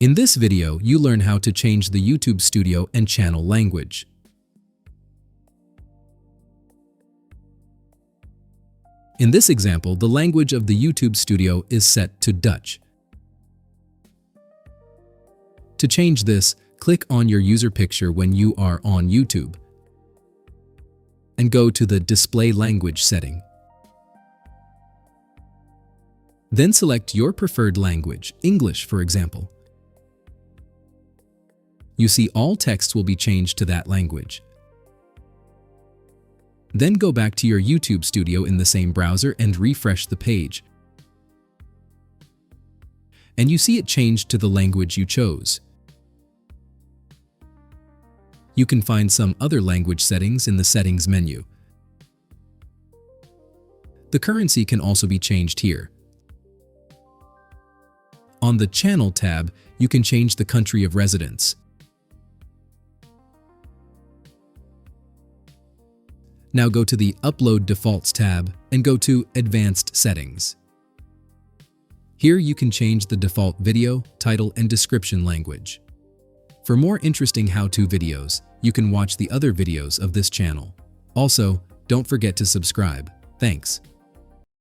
In this video, you learn how to change the YouTube Studio and channel language. In this example, the language of the YouTube Studio is set to Dutch. To change this, click on your user picture when you are on YouTube and go to the Display Language setting. Then select your preferred language, English for example. You see all texts will be changed to that language. Then go back to your YouTube Studio in the same browser and refresh the page. And you see it changed to the language you chose. You can find some other language settings in the Settings menu. The currency can also be changed here. On the Channel tab, you can change the country of residence. Now go to the Upload Defaults tab and go to Advanced Settings. Here you can change the default video, title, and description language. For more interesting how-to videos, you can watch the other videos of this channel. Also, don't forget to subscribe. Thanks.